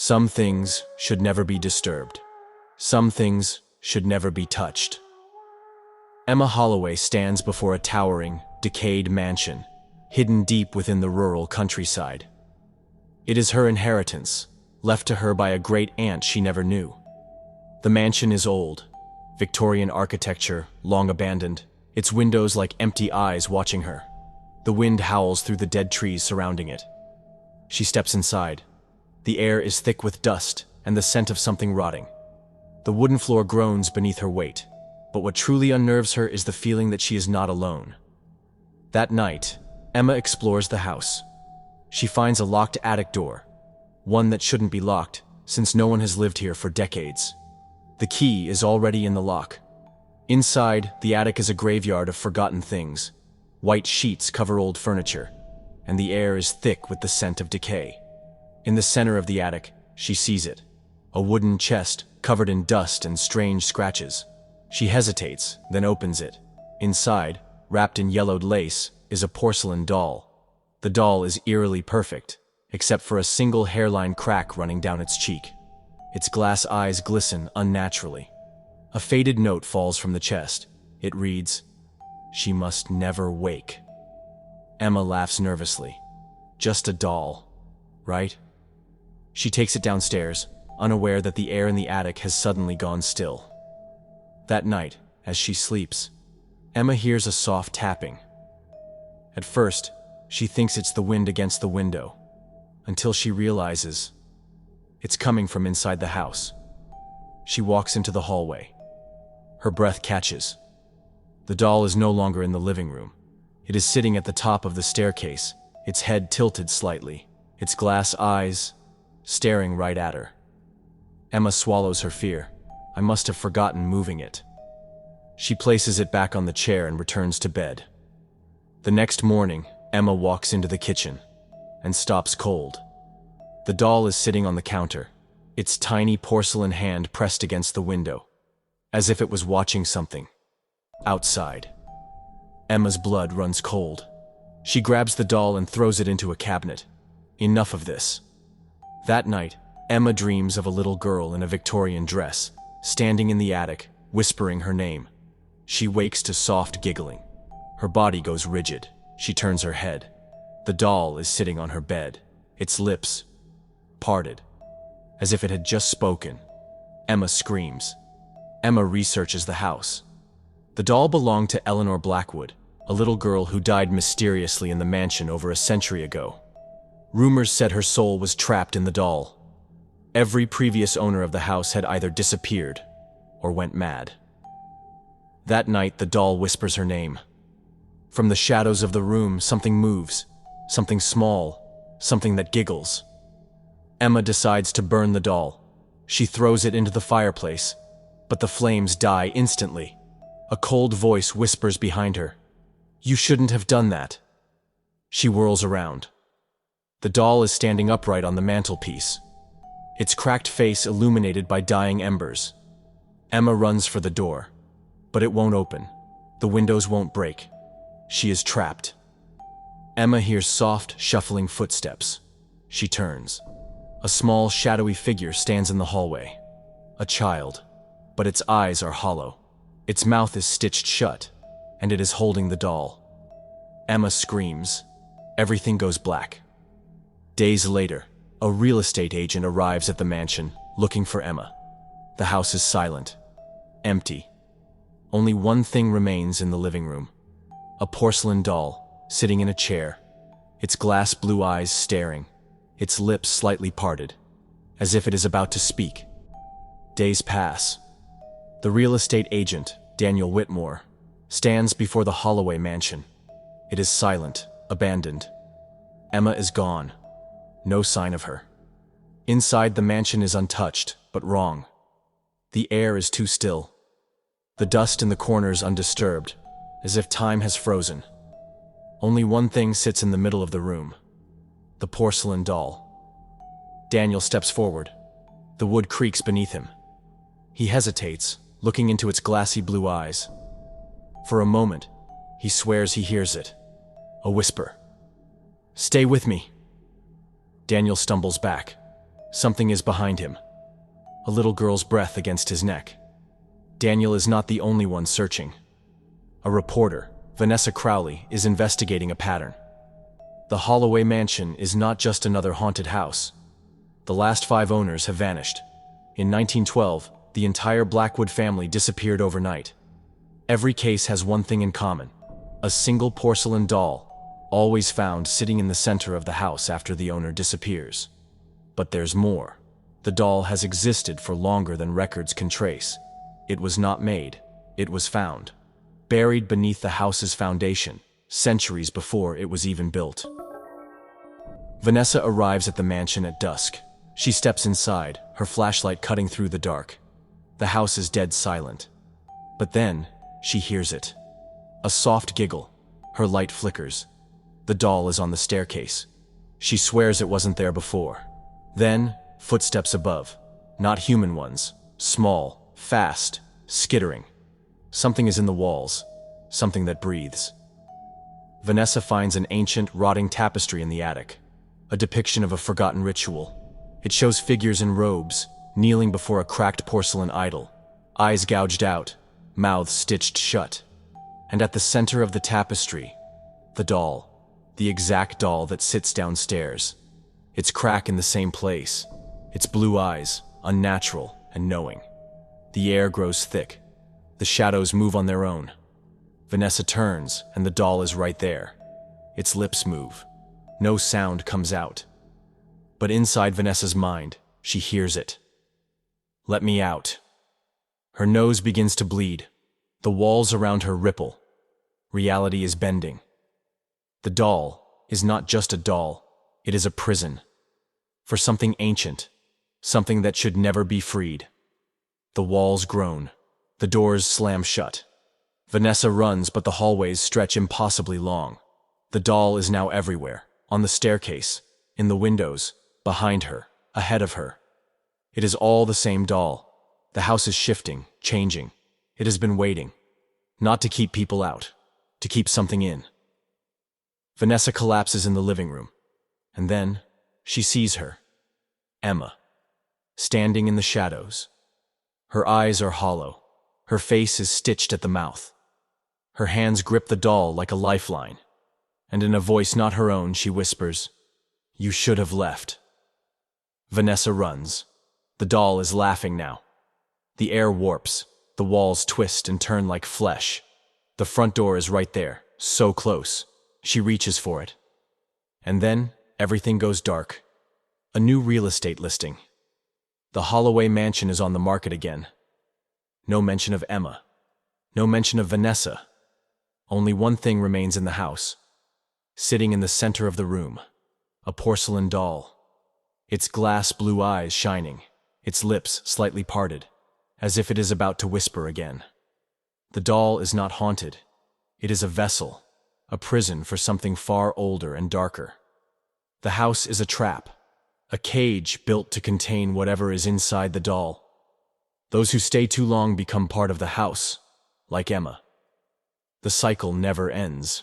Some things should never be disturbed. Some things should never be touched. Emma Holloway stands before a towering, decayed mansion, hidden deep within the rural countryside. It is her inheritance, left to her by a great aunt she never knew. The mansion is old, Victorian architecture, long abandoned, its windows like empty eyes watching her. The wind howls through the dead trees surrounding it. She steps inside. The air is thick with dust and the scent of something rotting. The wooden floor groans beneath her weight, but what truly unnerves her is the feeling that she is not alone. That night, Emma explores the house. She finds a locked attic door, one that shouldn't be locked since no one has lived here for decades. The key is already in the lock. Inside, the attic is a graveyard of forgotten things. White sheets cover old furniture, and the air is thick with the scent of decay. In the center of the attic, she sees it, a wooden chest covered in dust and strange scratches. She hesitates, then opens it. Inside, wrapped in yellowed lace, is a porcelain doll. The doll is eerily perfect, except for a single hairline crack running down its cheek. Its glass eyes glisten unnaturally. A faded note falls from the chest. It reads, "She must never wake." Emma laughs nervously. Just a doll, right? She takes it downstairs, unaware that the air in the attic has suddenly gone still. That night, as she sleeps, Emma hears a soft tapping. At first, she thinks it's the wind against the window, until she realizes it's coming from inside the house. She walks into the hallway. Her breath catches. The doll is no longer in the living room. It is sitting at the top of the staircase, its head tilted slightly, its glass eyes staring right at her. Emma swallows her fear. I must have forgotten moving it. She places it back on the chair and returns to bed. The next morning, Emma walks into the kitchen and stops cold. The doll is sitting on the counter, its tiny porcelain hand pressed against the window, as if it was watching something outside. Emma's blood runs cold. She grabs the doll and throws it into a cabinet. Enough of this. That night, Emma dreams of a little girl in a Victorian dress, standing in the attic, whispering her name. She wakes to soft giggling. Her body goes rigid. She turns her head. The doll is sitting on her bed, its lips parted, as if it had just spoken. Emma screams. Emma researches the house. The doll belonged to Eleanor Blackwood, a little girl who died mysteriously in the mansion over a century ago. Rumors said her soul was trapped in the doll. Every previous owner of the house had either disappeared or went mad. That night, the doll whispers her name. From the shadows of the room, something moves, something small, something that giggles. Emma decides to burn the doll. She throws it into the fireplace, but the flames die instantly. A cold voice whispers behind her, "You shouldn't have done that." She whirls around. The doll is standing upright on the mantelpiece, its cracked face illuminated by dying embers. Emma runs for the door, but it won't open. The windows won't break. She is trapped. Emma hears soft, shuffling footsteps. She turns. A small, shadowy figure stands in the hallway. A child, but its eyes are hollow. Its mouth is stitched shut, and it is holding the doll. Emma screams. Everything goes black. Days later, a real estate agent arrives at the mansion, looking for Emma. The house is silent, empty. Only one thing remains in the living room. A porcelain doll, sitting in a chair, its glass blue eyes staring, its lips slightly parted, as if it is about to speak. Days pass. The real estate agent, Daniel Whitmore, stands before the Holloway mansion. It is silent, abandoned. Emma is gone. No sign of her. Inside, the mansion is untouched, but wrong. The air is too still. The dust in the corners undisturbed, as if time has frozen. Only one thing sits in the middle of the room. The porcelain doll. Daniel steps forward. The wood creaks beneath him. He hesitates, looking into its glassy blue eyes. For a moment, he swears he hears it. A whisper. "Stay with me." Daniel stumbles back. Something is behind him. A little girl's breath against his neck. Daniel is not the only one searching. A reporter, Vanessa Crowley, is investigating a pattern. The Holloway mansion is not just another haunted house. The last 5 owners have vanished. In 1912, the entire Blackwood family disappeared overnight. Every case has one thing in common: a single porcelain doll, always found sitting in the center of the house after the owner disappears. But there's more. The doll has existed for longer than records can trace. It was not made, it was found, buried beneath the house's foundation, centuries before it was even built. Vanessa arrives at the mansion at dusk. She steps inside, her flashlight cutting through the dark. The house is dead silent. But then, she hears it. A soft giggle. Her light flickers. The doll is on the staircase. She swears it wasn't there before. Then, footsteps above. Not human ones. Small, fast, skittering. Something is in the walls. Something that breathes. Vanessa finds an ancient, rotting tapestry in the attic. A depiction of a forgotten ritual. It shows figures in robes, kneeling before a cracked porcelain idol. Eyes gouged out, mouths stitched shut. And at the center of the tapestry, the doll. The exact doll that sits downstairs. Its crack in the same place. Its blue eyes, unnatural and knowing. The air grows thick. The shadows move on their own. Vanessa turns, and the doll is right there. Its lips move. No sound comes out. But inside Vanessa's mind, she hears it. "Let me out." Her nose begins to bleed. The walls around her ripple. Reality is bending. The doll is not just a doll, it is a prison. For something ancient, something that should never be freed. The walls groan. The doors slam shut. Vanessa runs, but the hallways stretch impossibly long. The doll is now everywhere, on the staircase, in the windows, behind her, ahead of her. It is all the same doll. The house is shifting, changing. It has been waiting. Not to keep people out, to keep something in. Vanessa collapses in the living room. And then, she sees her. Emma. Standing in the shadows. Her eyes are hollow. Her face is stitched at the mouth. Her hands grip the doll like a lifeline. And in a voice not her own, she whispers, "You should have left." Vanessa runs. The doll is laughing now. The air warps. The walls twist and turn like flesh. The front door is right there, so close. She reaches for it. And then, everything goes dark. A new real estate listing. The Holloway mansion is on the market again. No mention of Emma. No mention of Vanessa. Only one thing remains in the house. Sitting in the center of the room. A porcelain doll. Its glass blue eyes shining. Its lips slightly parted, as if it is about to whisper again. The doll is not haunted. It is a vessel, a prison for something far older and darker. The house is a trap, a cage built to contain whatever is inside the doll. Those who stay too long become part of the house, like Emma. The cycle never ends.